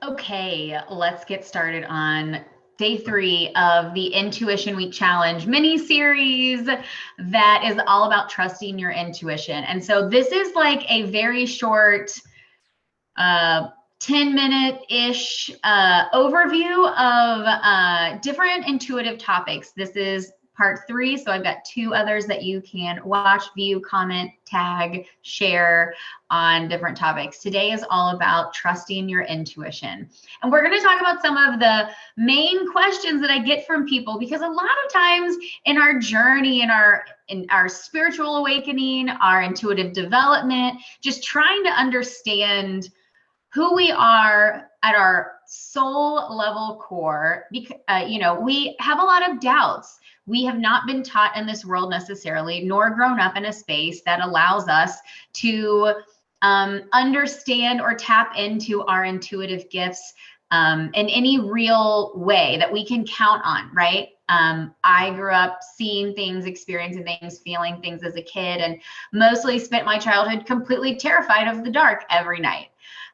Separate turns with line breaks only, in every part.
Okay, let's get started on day 3 of the Intuition Week Challenge mini series that is all about trusting your intuition. And so this is like a very short 10-minute-ish overview of different intuitive topics. This is part 3, so I've got 2 others that you can watch, view, comment, tag, share on different topics. Today is all about trusting your intuition. And we're going to talk about some of the main questions that I get from people, because a lot of times in our journey, in our spiritual awakening, our intuitive development, just trying to understand who we are at our soul level core, we have a lot of doubts. We have not been taught in this world necessarily, nor grown up in a space that allows us to understand or tap into our intuitive gifts in any real way that we can count on, right? I grew up seeing things, experiencing things, feeling things as a kid, and mostly spent my childhood completely terrified of the dark every night.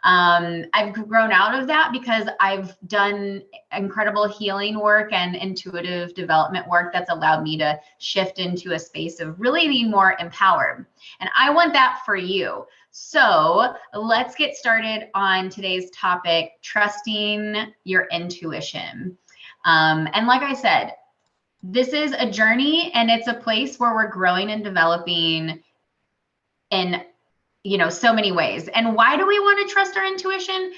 I've grown out of that because I've done incredible healing work and intuitive development work that's allowed me to shift into a space of really being more empowered. And I want that for you. So let's get started on today's topic, trusting your intuition. And like I said, this is a journey, and it's a place where we're growing and developing in so many ways. And why do we want to trust our intuition?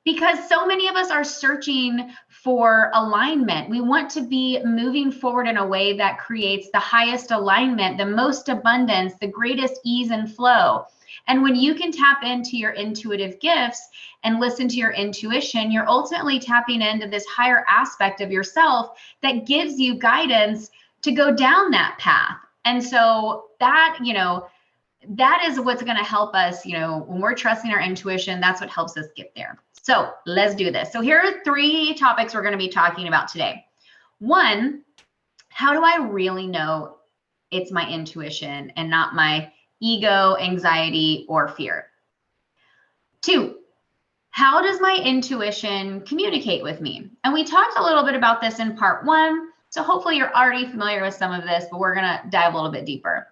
Because so many of us are searching for alignment. We want to be moving forward in a way that creates the highest alignment, the most abundance, the greatest ease and flow. And when you can tap into your intuitive gifts and listen to your intuition, you're ultimately tapping into this higher aspect of yourself that gives you guidance to go down that path. And so that is what's going to help us, when we're trusting our intuition, that's what helps us get there. So let's do this. So here are 3 topics we're going to be talking about today. 1, how do I really know it's my intuition and not my ego, anxiety, or fear? 2, how does my intuition communicate with me? And we talked a little bit about this in part 1. So hopefully you're already familiar with some of this, but we're going to dive a little bit deeper.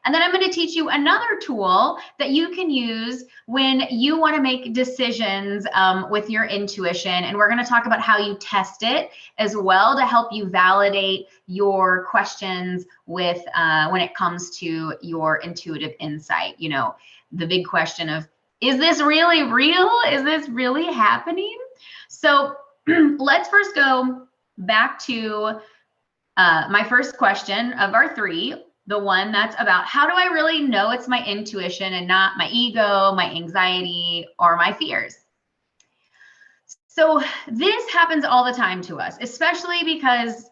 And then I'm going to teach you another tool that you can use when you want to make decisions with your intuition. And we're going to talk about how you test it as well to help you validate your questions with when it comes to your intuitive insight. The big question of, is this really real? Is this really happening? So let's first go back to my first question of our 3. The one that's about, how do I really know it's my intuition and not my ego, my anxiety, or my fears? So this happens all the time to us, especially because,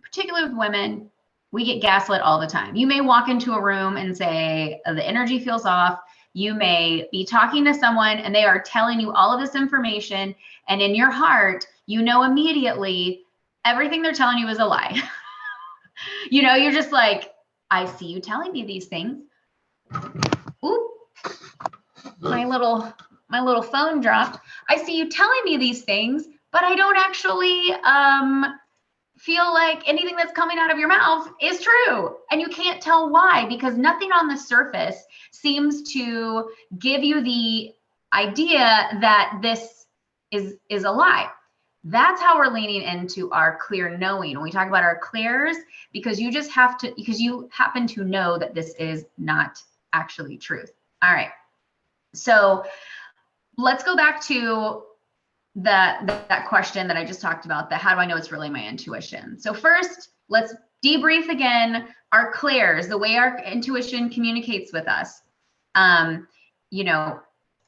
particularly with women, we get gaslit all the time. You may walk into a room and say, the energy feels off. You may be talking to someone and they are telling you all of this information. And in your heart, immediately everything they're telling you is a lie. You're just like, I see you telling me these things. Oop, my little phone dropped. I see you telling me these things, but I don't actually feel like anything that's coming out of your mouth is true. And you can't tell why, because nothing on the surface seems to give you the idea that this is a lie. That's how we're leaning into our clear knowing. When we talk about our clairs, because you happen to know that this is not actually truth. All right. So let's go back to that question that I just talked about, the how do I know it's really my intuition? So first, let's debrief again our clairs, the way our intuition communicates with us.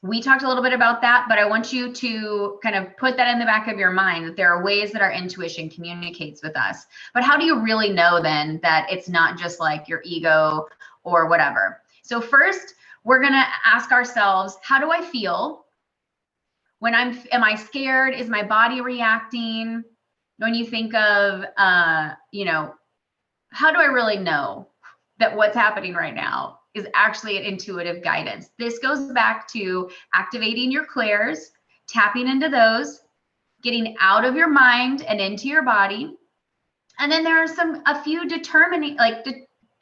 We talked a little bit about that, but I want you to kind of put that in the back of your mind, that there are ways that our intuition communicates with us. But how do you really know then that it's not just like your ego or whatever? So first, we're going to ask ourselves, how do I feel? Am I scared? Is my body reacting? When you think of, how do I really know that what's happening right now is actually an intuitive guidance? This goes back to activating your clairs, tapping into those, getting out of your mind and into your body. And then there are a few determining,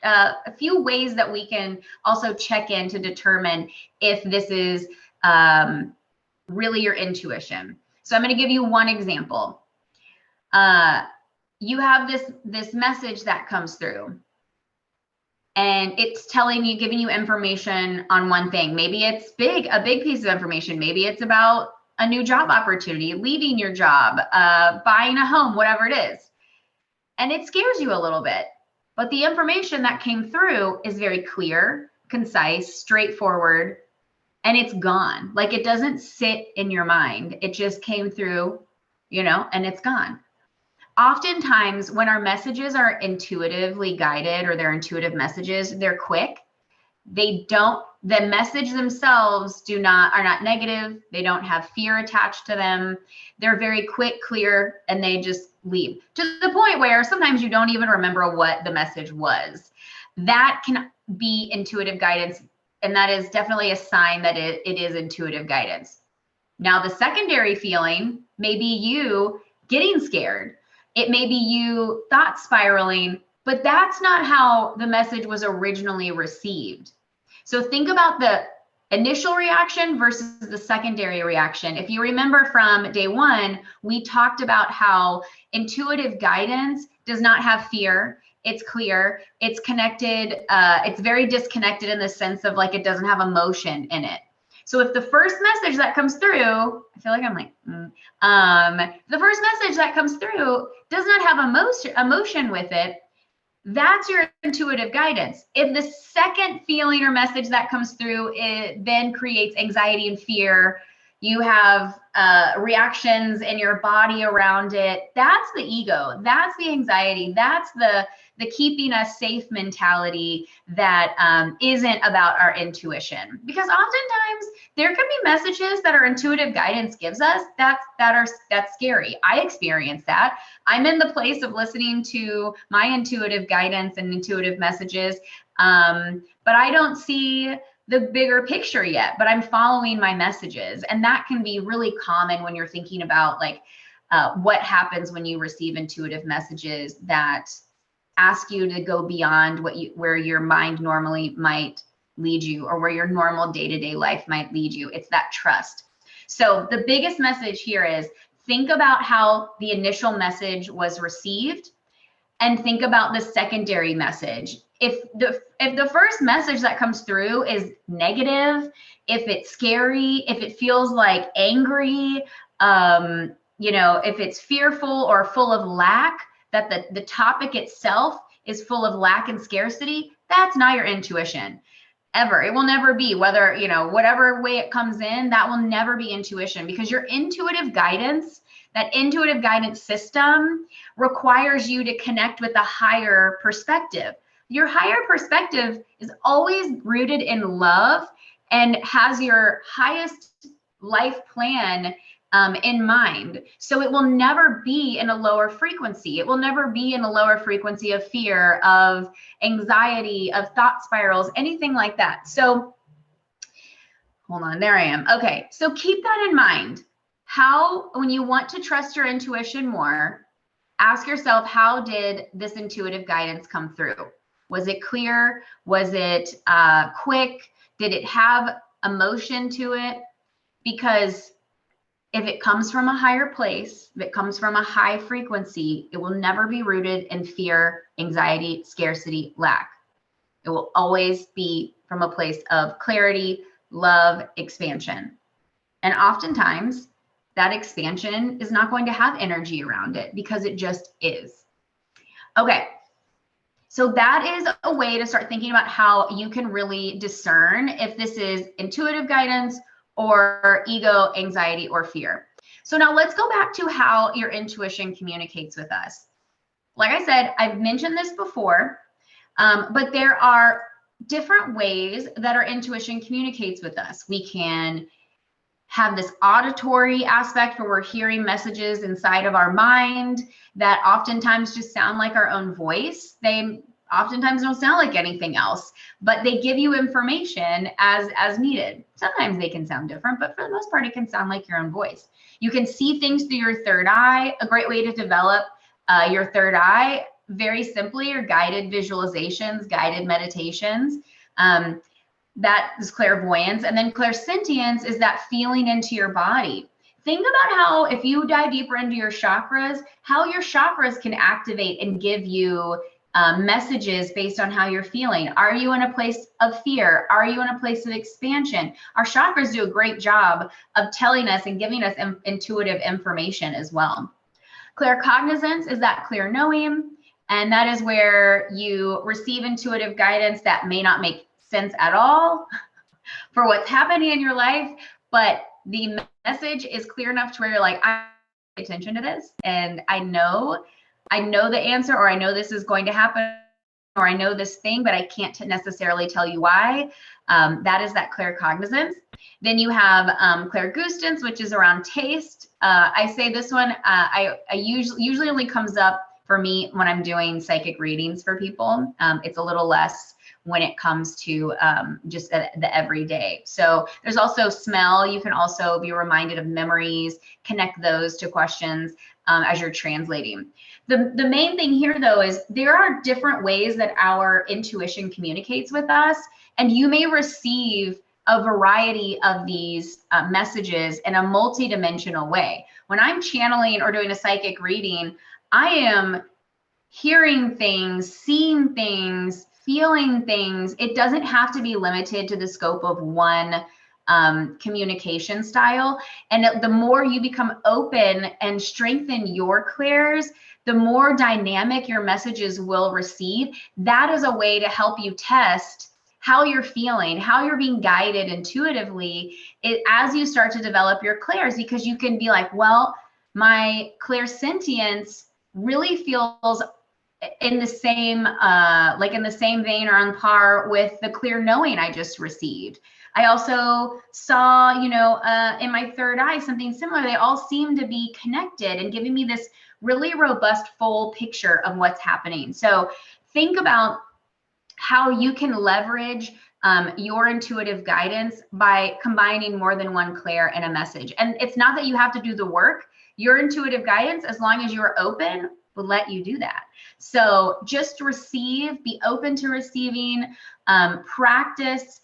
a few ways that we can also check in to determine if this is really your intuition. So I'm going to give you one example. You have this message that comes through, and it's telling you, giving you information on one thing. Maybe it's a big piece of information. Maybe it's about a new job opportunity, leaving your job, buying a home, whatever it is. And it scares you a little bit. But the information that came through is very clear, concise, straightforward, and it's gone. Like, it doesn't sit in your mind. It just came through, and it's gone. Oftentimes when our messages are intuitively guided, or they're intuitive messages, they're quick. The message themselves are not negative. They don't have fear attached to them. They're very quick, clear, and they just leave, to the point where sometimes you don't even remember what the message was. That can be intuitive guidance, and that is definitely a sign that it is intuitive guidance. Now, the secondary feeling may be you getting scared. It may be you thought spiraling, but that's not how the message was originally received. So think about the initial reaction versus the secondary reaction. If you remember from day one, we talked about how intuitive guidance does not have fear. It's clear, it's connected, it's very disconnected in the sense of, like, it doesn't have emotion in it. So if the first message that comes through, I feel like I'm like, the first message that comes through does not have emotion with it, that's your intuitive guidance. If the second feeling or message that comes through, it then creates anxiety and fear, you have reactions in your body around it, that's the ego, that's the anxiety, that's the keeping us safe mentality that isn't about our intuition. Because oftentimes there can be messages that our intuitive guidance gives us that's scary. I experienced that. I'm in the place of listening to my intuitive guidance and intuitive messages, but I don't see the bigger picture yet, but I'm following my messages. And that can be really common when you're thinking about, like, what happens when you receive intuitive messages that ask you to go beyond where your mind normally might lead you, or where your normal day-to-day life might lead you. It's that trust. So the biggest message here is, think about how the initial message was received, and think about the secondary message. If the first message that comes through is negative, if it's scary, if it feels like angry, if it's fearful or full of lack, that the topic itself is full of lack and scarcity, that's not your intuition. Ever. It will never be. Whether, whatever way it comes in, that will never be intuition, because your intuitive guidance, that intuitive guidance system, requires you to connect with a higher perspective. Your higher perspective is always rooted in love and has your highest life plan in mind. So it will never be in a lower frequency. It will never be in a lower frequency of fear, of anxiety, of thought spirals, anything like that. So hold on, there I am. Okay, so keep that in mind. When you want to trust your intuition more, ask yourself, how did this intuitive guidance come through? Was it clear? Was it quick? Did it have emotion to it? Because if it comes from a higher place, if it comes from a high frequency, it will never be rooted in fear, anxiety, scarcity, lack. It will always be from a place of clarity, love, expansion. And oftentimes that expansion is not going to have energy around it, because it just is. Okay. So that is a way to start thinking about how you can really discern if this is intuitive guidance or ego, anxiety, or fear. So now let's go back to how your intuition communicates with us. Like I said, I've mentioned this before, but there are different ways that our intuition communicates with us. We can have this auditory aspect where we're hearing messages inside of our mind that oftentimes just sound like our own voice. They oftentimes don't sound like anything else, but they give you information as needed. Sometimes they can sound different, but for the most part, it can sound like your own voice. You can see things through your third eye. A great way to develop your third eye, very simply, are guided visualizations, guided meditations. That is clairvoyance. And then clairsentience is that feeling into your body. Think about how, if you dive deeper into your chakras, how your chakras can activate and give you messages based on how you're feeling. Are you in a place of fear? Are you in a place of expansion? Our chakras do a great job of telling us and giving us intuitive information as well. Claircognizance is that clear knowing, and that is where you receive intuitive guidance that may not make sense at all for what's happening in your life, but the message is clear enough to where you're like, I pay attention to this, and I know the answer, or I know this is going to happen, or I know this thing, but I can't necessarily tell you why. That is that claircognizance. Then you have clairgustance, which is around taste. I say this one, I usually only comes up for me when I'm doing psychic readings for people. It's a little less when it comes to just the everyday. So there's also smell. You can also be reminded of memories, connect those to questions as you're translating. The main thing here, though, is there are different ways that our intuition communicates with us, and you may receive a variety of these messages in a multidimensional way. When I'm channeling or doing a psychic reading, I am hearing things, seeing things, feeling things. It doesn't have to be limited to the scope of one communication style. And the more you become open and strengthen your clairs, the more dynamic your messages will receive. That is a way to help you test how you're feeling, how you're being guided intuitively as you start to develop your clairs, because you can be like, well, my clairsentience really feels in the same vein or on par with the clear knowing I just received. I also saw, in my third eye, something similar. They all seem to be connected and giving me this really robust, full picture of what's happening. So think about how you can leverage your intuitive guidance by combining more than one clair in a message. And it's not that you have to do the work. Your intuitive guidance, as long as you're open, will let you do that. So just receive, be open to receiving, practice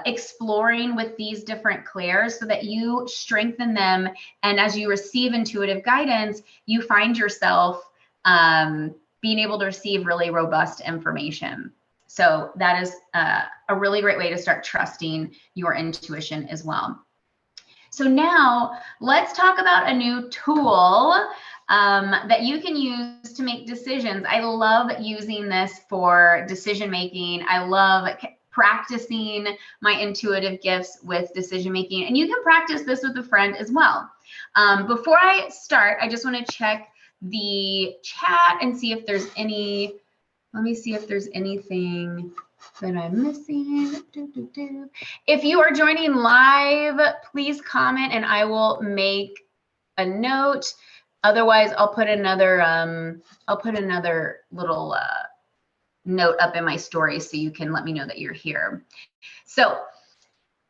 exploring with these different clairs so that you strengthen them. And as you receive intuitive guidance, you find yourself being able to receive really robust information. So that is a really great way to start trusting your intuition as well. So now let's talk about a new tool that you can use to make decisions. I love using this for decision making. I love practicing my intuitive gifts with decision making, and you can practice this with a friend as well. Before I start, I just want to check the chat and see if there's any. Let me see if there's anything that I'm missing. If you are joining live, please comment and I will make a note. Otherwise, I'll put another little note up in my story so you can let me know that you're here. So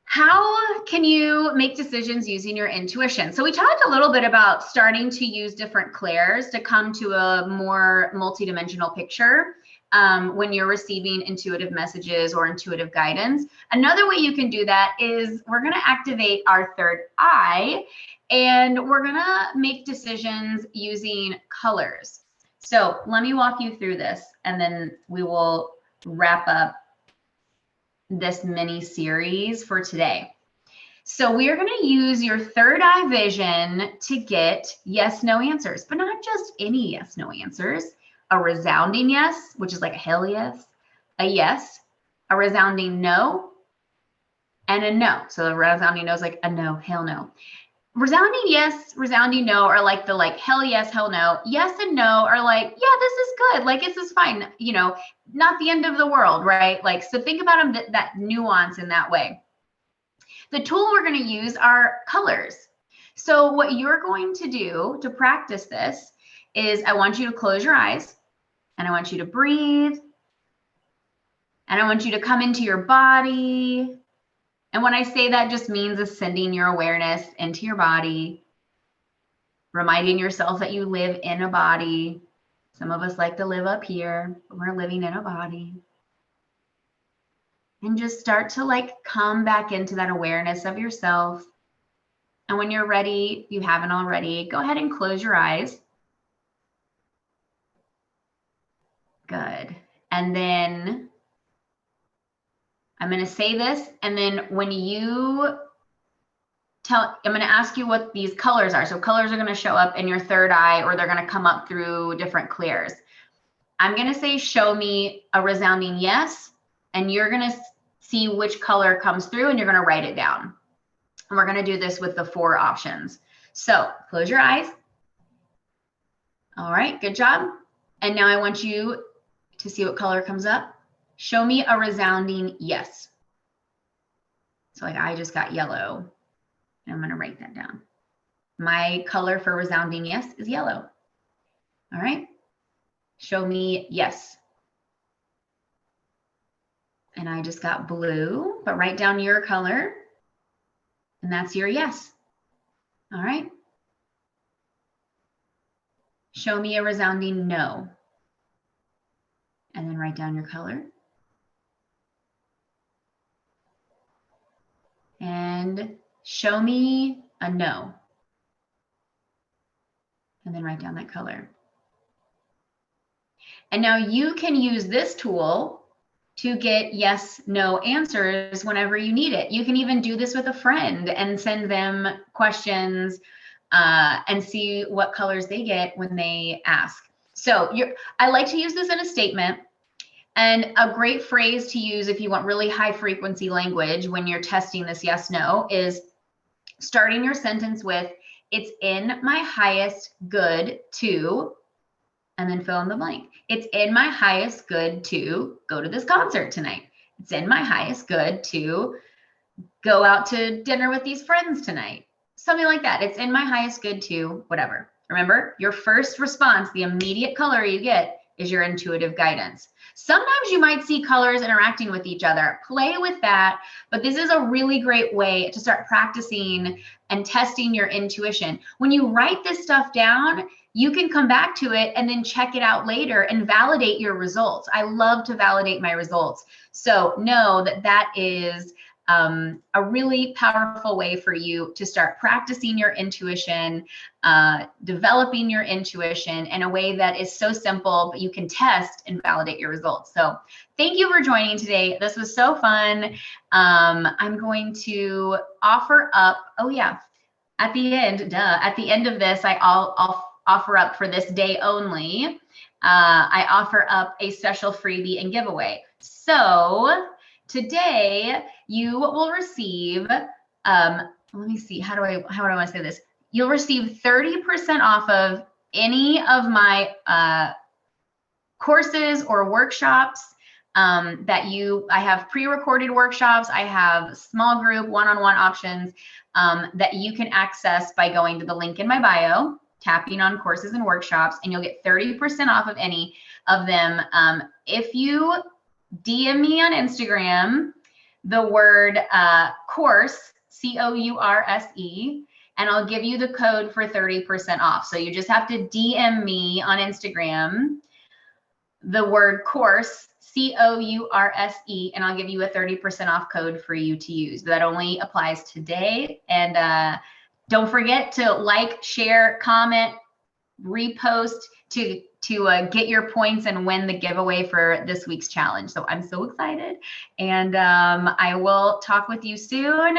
how can you make decisions using your intuition? So we talked a little bit about starting to use different clairs to come to a more multidimensional picture when you're receiving intuitive messages or intuitive guidance. Another way you can do that is we're going to activate our third eye, and we're going to make decisions using colors. So let me walk you through this, and then we will wrap up this mini series for today. So we are going to use your third eye vision to get yes, no answers, but not just any yes, no answers. A resounding yes, which is like a hell yes, a yes, a resounding no, and a no. So the resounding no is like a no, hell no. Resounding yes, resounding no are like the hell yes, hell no. Yes and no are like, yeah, this is good. Like, this is fine. Not the end of the world, right? So think about them, that nuance in that way. The tool we're going to use are colors. So what you're going to do to practice this is I want you to close your eyes And I want you to breathe. And I want you to come into your body. And when I say that, just means ascending your awareness into your body, reminding yourself that you live in a body. Some of us like to live up here, but we're living in a body. And just start to like come back into that awareness of yourself. And when you're ready, if you haven't already, go ahead and close your eyes. Good. And then I'm going to say this, and then when you I'm going to ask you what these colors are. So colors are going to show up in your third eye, or they're going to come up through different clears. I'm going to say, show me a resounding yes, and you're going to see which color comes through, and you're going to write it down. And we're going to do this with the 4 options. So close your eyes. All right, good job. And now I want you to see what color comes up. Show me a resounding yes. So like I just got yellow. And I'm going to write that down. My color for resounding yes is yellow. All right. Show me yes. And I just got blue, but write down your color. And that's your yes. All right. Show me a resounding no. And then write down your color. And show me a no. And then write down that color. And now you can use this tool to get yes, no answers whenever you need it. You can even do this with a friend and send them questions and see what colors they get when they ask. So I like to use this in a statement. And a great phrase to use if you want really high frequency language when you're testing this yes, no is starting your sentence with, it's in my highest good to, and then fill in the blank. It's in my highest good to go to this concert tonight. It's in my highest good to go out to dinner with these friends tonight. Something like that. It's in my highest good to whatever. Remember, your first response, the immediate color you get, is your intuitive guidance. Sometimes you might see colors interacting with each other. Play with that, but this is a really great way to start practicing and testing your intuition. When you write this stuff down, you can come back to it and then check it out later and validate your results. I love to validate my results. So know that that is a really powerful way for you to start practicing your intuition, developing your intuition in a way that is so simple, but you can test and validate your results. So thank you for joining today. This was so fun. I'm going to offer up, oh yeah, at the end of this, I'll offer up for this day only. I offer up a special freebie and giveaway. So today you will receive, let me see, how do I want to say this? You'll receive 30% off of any of my courses or workshops I have pre-recorded workshops. I have small group one-on-one options that you can access by going to the link in my bio, tapping on courses and workshops, and you'll get 30% off of any of them. If you DM me on Instagram, the word course, COURSE, and I'll give you the code for 30% off. So you just have to DM me on Instagram, the word course, COURSE, and I'll give you a 30% off code for you to use. That only applies today. And don't forget to like, share, comment, repost to get your points and win the giveaway for this week's challenge. So I'm so excited, and I will talk with you soon.